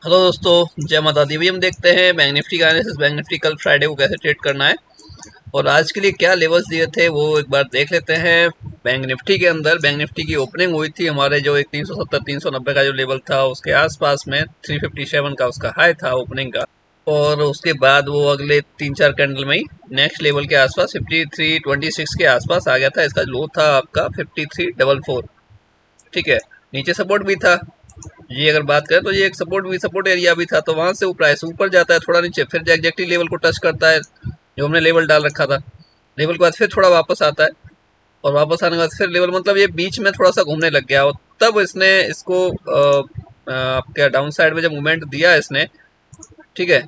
Hello दोस्तों, जय माता दी। भी हम देखते हैं बैंक निफ्टी का एनालिसिस। बैंक निफ्टी कल फ्राइडे को कैसे ट्रेड करना है और आज के लिए क्या लेवल्स दिए थे वो एक बार देख लेते हैं। बैंक निफ्टी के अंदर बैंक निफ्टी की ओपनिंग हुई थी हमारे जो एक 370 390 का जो लेवल था उसके आसपास में 357 का उसका हाई था ओपनिंग का। और उसके बाद वो अगले 3-4 कैंडल में ही नेक्स्ट लेवल के आसपास 5326 के आसपास आ गया था। इसका लो था आपका 5344। ठीक है, नीचे सपोर्ट भी था। ये अगर बात करें तो ये एक सपोर्ट एरिया भी था, तो वहां से वो प्राइस ऊपर जाता है थोड़ा नीचे, फिर एग्जैक्टली लेवल को टच करता है जो हमने लेवल डाल रखा था। लेवल के बाद फिर थोड़ा वापस आता है और वापस आने के बाद फिर लेवल, मतलब ये बीच में थोड़ा सा घूमने लग गया और तब इसने इसको आपके डाउन साइड में जब मूवमेंट दिया इसने, ठीक है,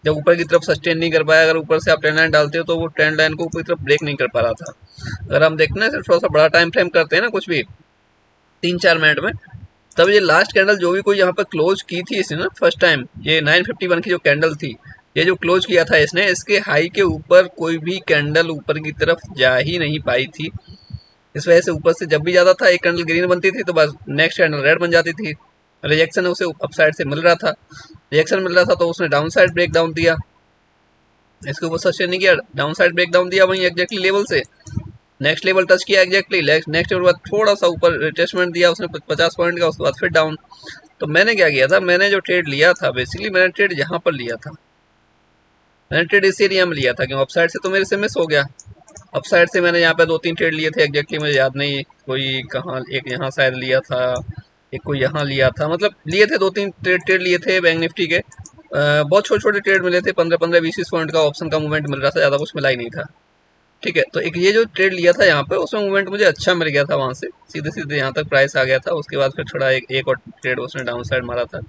जब ऊपर की तरफ सस्टेन नहीं कर पाया। अगर ऊपर से आप ट्रेंड लाइन डालते हो तो वो ट्रेंड लाइन को ऊपर की तरफ ब्रेक नहीं कर पा रहा था। अगर हम देखते हैं सिर्फ थोड़ा सा बड़ा टाइम फ्रेम करते हैं ना, कुछ भी 3-4 मिनट में, तब ये लास्ट कैंडल जो भी कोई यहाँ पर क्लोज की थी इसने ना फर्स्ट टाइम, ये 951 की जो कैंडल थी, ये जो क्लोज किया था इसने, इसके हाई के ऊपर कोई भी कैंडल ऊपर की तरफ जा ही नहीं पाई थी। इस वजह से ऊपर से जब भी जाता था एक कैंडल ग्रीन बनती थी तो बस नेक्स्ट कैंडल रेड बन जाती थी। रिजेक्शन उसे अपसाइड से मिल रहा था, रिजेक्शन मिल रहा था तो उसने डाउन साइड ब्रेक डाउन दिया, इसके ऊपर सस्टेन नहीं किया, डाउन साइड ब्रेक डाउन दिया वहीं एग्जैक्टली लेवल से, नेक्स्ट लेवल टच किया एग्जैक्टली, नेक्स्ट लेवल बाद थोड़ा सा ऊपर रिट्रेसमेंट दिया उसने 50 पॉइंट का, उसके बाद फिर डाउन। तो मैंने क्या किया था, मैंने जो ट्रेड लिया था बेसिकली मैंने ट्रेड यहाँ पर लिया था, मैंने ट्रेड इस एरिया में लिया था क्योंकि अपसाइड से तो मेरे से मिस हो गया। अपसाइड से मैंने यहाँ पे 2-3 ट्रेड लिए थे एग्जैक्टली, मुझे याद नहीं कोई कहाँ, एक यहाँ शायद लिया था, एक कोई यहाँ लिया था, मतलब लिए थे 2-3 ट्रेड ट्रेड लिए थे बैंक निफ्टी के। बहुत छोटे छोटे ट्रेड मिले थे, 15-15 20 पॉइंट का ऑप्शन का मूवमेंट मिल रहा था, ज़्यादा कुछ मिला ही नहीं था। ठीक है, तो एक ये जो ट्रेड लिया था यहाँ पे उसमें मूवमेंट मुझे अच्छा मिल गया था, वहां से सीधे सीधे यहाँ तक प्राइस आ गया था। उसके बाद फिर थोड़ा एक और ट्रेड उसने डाउन साइड मारा था।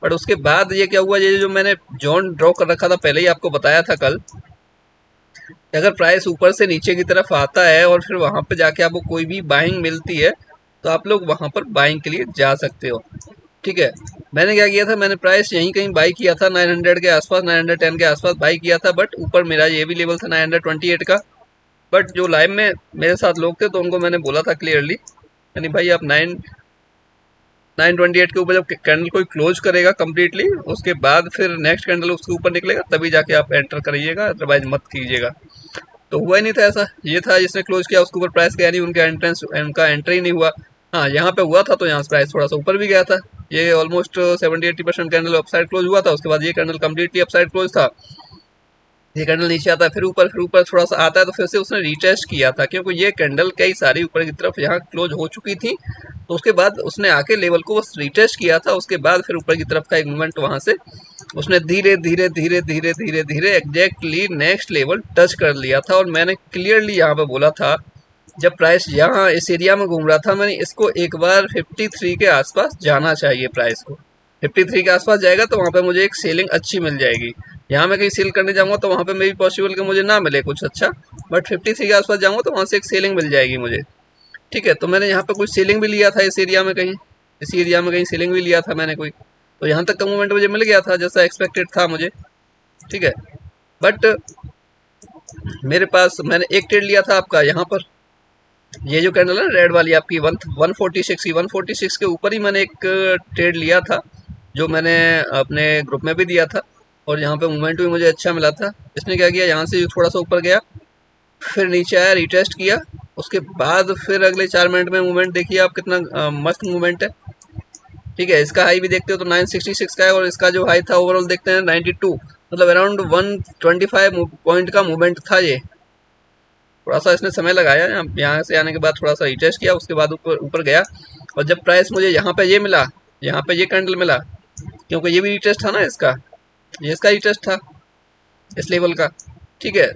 बट उसके बाद ये क्या हुआ, ये जो मैंने जोन ड्रॉ कर रखा था पहले ही आपको बताया था कल, कि अगर प्राइस ऊपर से नीचे की तरफ आता है और फिर वहां पे जाके आपको कोई भी बाइंग मिलती है तो आप लोग वहां पर बाइंग के लिए जा सकते हो। ठीक है, मैंने क्या किया था, मैंने प्राइस यहीं कहीं बाई किया था 900 के आसपास, 910 के आसपास बाई किया था। बट ऊपर मेरा ये भी लेवल था 928 का। बट जो लाइव में मेरे साथ लोग थे तो उनको मैंने बोला था क्लियरली, यानी भाई आप 928 के ऊपर जब कैंडल कोई क्लोज करेगा कम्प्लीटली उसके बाद फिर नेक्स्ट कैंडल उसके ऊपर निकलेगा तभी जाके आप एंटर करिएगा, अदरवाइज मत कीजिएगा। तो हुआ ही नहीं था ऐसा, ये था जिसने क्लोज किया उसके ऊपर प्राइस गया नहीं, उनका एंट्री ही नहीं हुआ। हाँ, यहाँ पे हुआ था तो यहाँ से प्राइस थोड़ा सा ऊपर भी गया था। ये ऑलमोस्ट 70-80% कैंडल अपसाइड क्लोज हुआ था, उसके बाद ये कैंडल कम्प्लीटली अपसाइड क्लोज था। ये कैंडल नीचे आता है फिर ऊपर थोड़ा सा आता है तो फिर से उसने रीटेस्ट किया था, क्योंकि ये कैंडल कई सारी ऊपर की तरफ यहाँ क्लोज हो चुकी थी। तो उसके बाद उसने आके लेवल को बस रीटेस्ट किया था, उसके बाद फिर ऊपर की तरफ का एक मूवमेंट वहां से उसने धीरे धीरे धीरे धीरे धीरे धीरे एग्जैक्टली नेक्स्ट लेवल टच कर लिया था। और मैंने क्लियरली यहाँ पे बोला था जब प्राइस यहाँ इस एरिया में घूम रहा था, मैंने इसको एक बार 53 के आसपास जाना चाहिए, प्राइस को 53 के आसपास जाएगा तो वहां पे मुझे एक सेलिंग अच्छी मिल जाएगी। यहाँ मैं कहीं सेल करने जाऊंगा तो वहां पे मे भी पॉसिबल कि मुझे ना मिले कुछ अच्छा, बट 53 के आसपास जाऊंगा तो वहां से एक सेलिंग मिल जाएगी मुझे। ठीक है, तो मैंने यहाँ पे कुछ सेलिंग भी लिया था इस एरिया में कहीं, इस एरिया में कहीं सेलिंग भी लिया था मैंने कोई, तो यहाँ तक का मूवमेंट मुझे मिल गया था जैसा एक्सपेक्टेड था मुझे। ठीक है, बट मेरे पास मैंने एक ट्रेड लिया था आपका यहाँ पर, ये जो कैंडल है रेड वाली आपकी 146 की, 146 के ऊपर ही मैंने एक ट्रेड लिया था जो मैंने अपने ग्रुप में भी दिया था। और यहाँ पे मूवमेंट भी मुझे अच्छा मिला था। इसने क्या किया, यहाँ से थोड़ा सा ऊपर गया फिर नीचे आया रीटेस्ट किया, उसके बाद फिर अगले 4 मिनट में मूवमेंट देखिए आप कितना मस्त मूवमेंट है। ठीक है, इसका हाई भी देखते हो तो 966 का है और इसका जो हाई था ओवरऑल देखते हैं 92, मतलब अराउंड 125 पॉइंट का मूवमेंट था ये। थोड़ा सा इसने समय लगाया, यहाँ से आने के बाद थोड़ा सा रिटेस्ट किया, उसके बाद ऊपर ऊपर गया। और जब प्राइस मुझे यहाँ पे ये मिला, यहाँ पे ये कैंडल मिला, क्योंकि ये भी रिटेस्ट था ना इसका, ये इसका रिटेस्ट था इस लेवल का। ठीक है,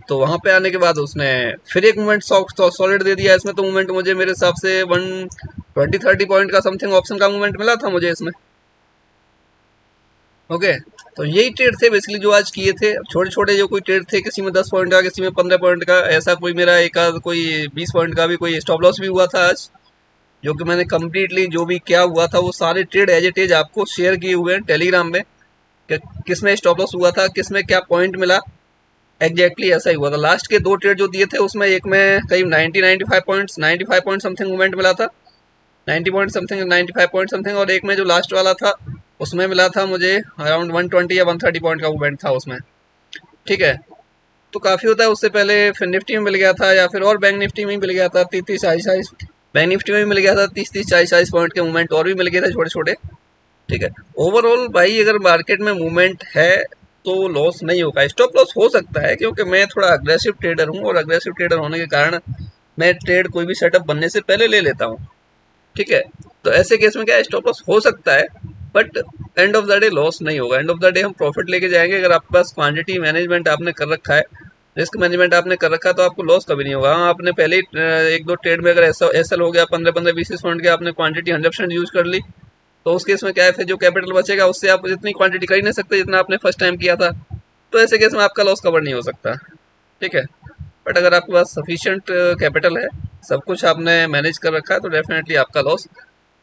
तो वहां पे आने के बाद उसने फिर एक मूवमेंट सॉलिड दे दिया इसमें, तो मूवमेंट मुझे मेरे हिसाब से 120-30 पॉइंट का समथिंग ऑप्शन का मूवमेंट मिला था मुझे इसमें। ओके, तो यही ट्रेड थे बेसिकली जो आज किए थे। छोटे छोटे जो कोई ट्रेड थे, किसी में 10 पॉइंट का, किसी में 15 पॉइंट का, ऐसा कोई मेरा एक आध कोई 20 पॉइंट का भी कोई स्टॉप लॉस भी हुआ था आज, जो कि मैंने कम्प्लीटली जो भी क्या हुआ था वो सारे ट्रेड एज इट इज आपको शेयर किए हुए हैं टेलीग्राम में, कि किस में स्टॉप लॉस हुआ था, किस में क्या पॉइंट मिला। एग्जैक्टली ऐसा ही हुआ था। लास्ट के 2 ट्रेड जो दिए थे उसमें एक में करीब 90-95 पॉइंट समथिंग मूवमेंट मिला था, 90 पॉइंट समथिंग, 95 पॉइंट समथिंग, और एक में जो लास्ट वाला था उसमें मिला था मुझे अराउंड 120 या 130 पॉइंट का मूवमेंट था उसमें, ठीक है। तो काफ़ी होता है, उससे पहले फिर निफ्टी में मिल गया था, या फिर और बैंक निफ्टी में ही मिल गया था 30-40 बैंक निफ्टी में भी मिल गया था 30-40 पॉइंट के मूवमेंट, और भी मिल गए थे छोटे छोटे, ठीक है। ओवरऑल भाई अगर मार्केट में मूवमेंट है तो लॉस नहीं होगा, स्टॉप लॉस हो सकता है, क्योंकि मैं थोड़ा अग्रेसिव ट्रेडर हूँ, और अग्रेसिव ट्रेडर होने के कारण मैं ट्रेड कोई भी सेटअप बनने से पहले ले लेता हूँ, ठीक है। तो ऐसे केस में क्या है, स्टॉप लॉस हो सकता है, but end of the day loss नहीं होगा। एंड ऑफ द डे हम प्रॉफिट लेके जाएंगे। अगर आपके पास क्वांटिटी मैनेजमेंट आपने कर रखा है, रिस्क मैनेजमेंट आपने कर रखा है, तो आपको लॉस कभी नहीं होगा। हाँ, आपने पहले ही एक दो ट्रेड में अगर एसएल हो गया 15-20 पॉइंट के, आपने क्वांटिटी 100% यूज कर ली, तो उस केस में क्या है, फिर जो कैपिटल बचेगा उससे आप जितनी क्वांटिटी कर ही नहीं सकते जितना आपने फर्स्ट टाइम किया था, तो ऐसे केस में आपका लॉस कवर नहीं हो सकता, ठीक है। बट अगर आपके पास सफिशिएंट कैपिटल है, सब कुछ आपने मैनेज कर रखा है, तो डेफिनेटली आपका लॉस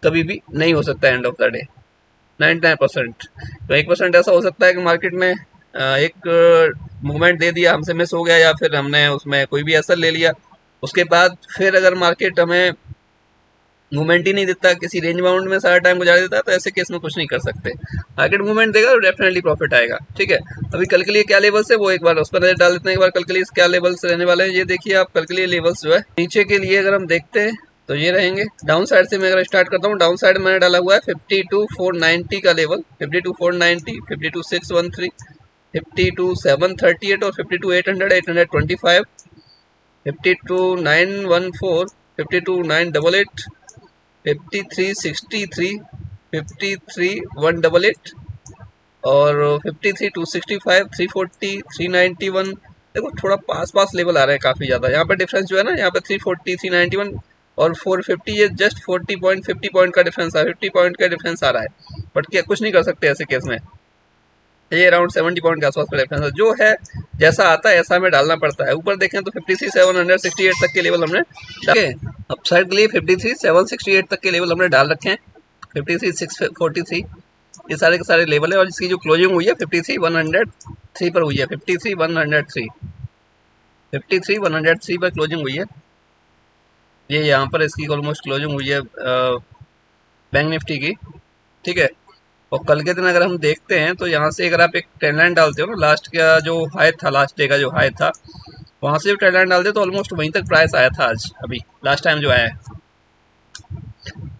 कभी भी नहीं हो सकता एंड ऑफ द डे 99%। तो 1% ऐसा हो सकता है कि मार्केट में एक मूवमेंट दे दिया, हमसे मिस हो गया, या फिर हमने उसमें कोई भी असर ले लिया, उसके बाद फिर अगर मार्केट हमें मूवमेंट ही नहीं देता, किसी रेंज बाउंड में सारा टाइम गुजार देता है, तो ऐसे केस में कुछ नहीं कर सकते। मार्केट मूवमेंट देगा तो डेफिनेटली प्रॉफिट आएगा, ठीक है। अभी कल के लिए क्या लेवल्स है वो एक बार उस पर नजर डाल देते हैं। एक बार कल के लिए क्या लेवल्स रहने वाले हैं, ये देखिए आप। कल के लिए लेवल्स जो है नीचे के लिए अगर हम देखते हैं तो ये रहेंगे। डाउन साइड से मैं अगर स्टार्ट करता हूँ, डाउन साइड मैंने डाला हुआ है 52,490 का लेवल, 52,490, 52,613, 52,738 और 52,800, 825, 52,914, 52,988, 53,63, 53,188 और 53,265, 340, 391। देखो थोड़ा पास पास लेवल आ रहे हैं काफ़ी ज़्यादा। यहाँ पे डिफरेंस जो है ना, यहाँ पे 340, 391 और 450, ये जस्ट 40 पॉइंट 50 पॉइंट का डिफरेंस है, 50 पॉइंट का डिफरेंस आ रहा है। बट क्या कुछ नहीं कर सकते ऐसे केस में, ये अराउंड 70 पॉइंट के आसपास का डिफरेंस है। जो है जैसा आता है ऐसा हमें डालना पड़ता है। ऊपर देखें तो 53,768 तक के लेवल हमने डाले, अपसाइड के लिए 53,768 तक के लेवल हमने डाल रखे हैं, 53,643, ये सारे के सारे लेवल है। और इसकी जो क्लोजिंग हुई है 53,103 पर हुई है, 53,103, 53,103 पर क्लोजिंग हुई है। ये यहाँ पर इसकी ऑलमोस्ट क्लोजिंग हुई है बैंक निफ्टी की, ठीक है। और कल के दिन अगर हम देखते हैं तो यहाँ से अगर आप एक ट्रेंड लाइन डालते हो ना, लास्ट का जो हाई था, लास्ट डे का जो हाई था, वहाँ से ट्रेंड लाइन डालते तो ऑलमोस्ट वहीं तक प्राइस आया था आज, अभी लास्ट टाइम जो आया है।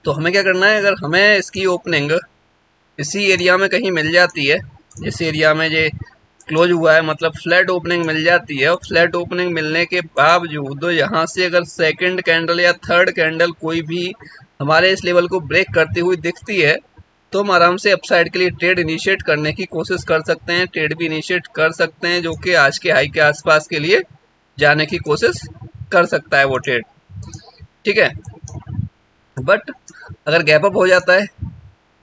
तो हमें क्या करना है, अगर हमें इसकी ओपनिंग इसी एरिया में कहीं मिल जाती है, जिस एरिया में ये क्लोज हुआ है, मतलब फ्लैट ओपनिंग मिल जाती है, और फ्लैट ओपनिंग मिलने के बावजूद यहाँ से अगर सेकंड कैंडल या थर्ड कैंडल कोई भी हमारे इस लेवल को ब्रेक करती हुई दिखती है, तो हम आराम से अपसाइड के लिए ट्रेड इनिशिएट करने की कोशिश कर सकते हैं, ट्रेड भी इनिशिएट कर सकते हैं, जो कि आज के हाई के आसपास के लिए जाने की कोशिश कर सकता है वो ट्रेड, ठीक है। बट अगर गैप अप हो जाता है,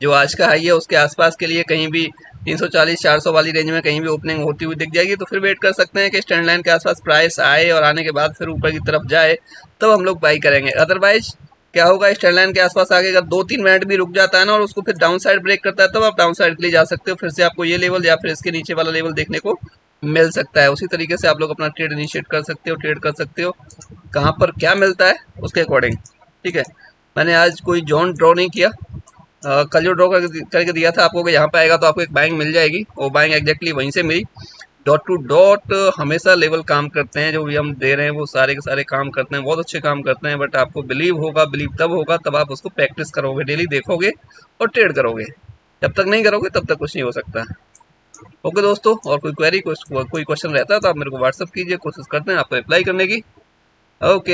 जो आज का हाई है उसके आसपास के लिए कहीं भी 340-400 वाली रेंज में कहीं भी ओपनिंग होती हुई दिख जाएगी, तो फिर वेट कर सकते हैं कि स्टैंड लाइन के आसपास प्राइस आए, और आने के बाद फिर ऊपर की तरफ जाए, तब हम लोग बाई करेंगे। अदरवाइज क्या होगा, स्टैंड लाइन के आसपास आगे अगर 2-3 मिनट भी रुक जाता है ना, और उसको फिर डाउन साइड ब्रेक करता है, तब आप डाउन साइड के लिए जा सकते हो। फिर से आपको ये लेवल या फिर इसके नीचे वाला लेवल देखने को मिल सकता है। उसी तरीके से आप लोग अपना ट्रेड इनिशिएट कर सकते हो, ट्रेड कर सकते हो, कहाँ पर क्या मिलता है उसके अकॉर्डिंग, ठीक है। मैंने आज कोई जोन ड्रॉ नहीं किया, कल जो ड्रॉ करके दिया था आपको कि यहाँ पे आएगा तो आपको एक बाइंग मिल जाएगी, वो बाइंग एग्जैक्टली वहीं से मिली। डॉट टू डॉट हमेशा लेवल काम करते हैं, जो भी हम दे रहे हैं वो सारे के सारे काम करते हैं, बहुत अच्छे काम करते हैं। बट आपको बिलीव होगा, बिलीव तब होगा तब आप उसको प्रैक्टिस करोगे, डेली देखोगे और ट्रेड करोगे। जब तक नहीं करोगे तब तक कुछ नहीं हो सकता। ओके दोस्तों, और कोई क्वेरी कोई क्वेश्चन रहता है तो आप मेरे को व्हाट्सअप कीजिए, कोशिश करते हैं आपको रिप्लाई करने की। ओके।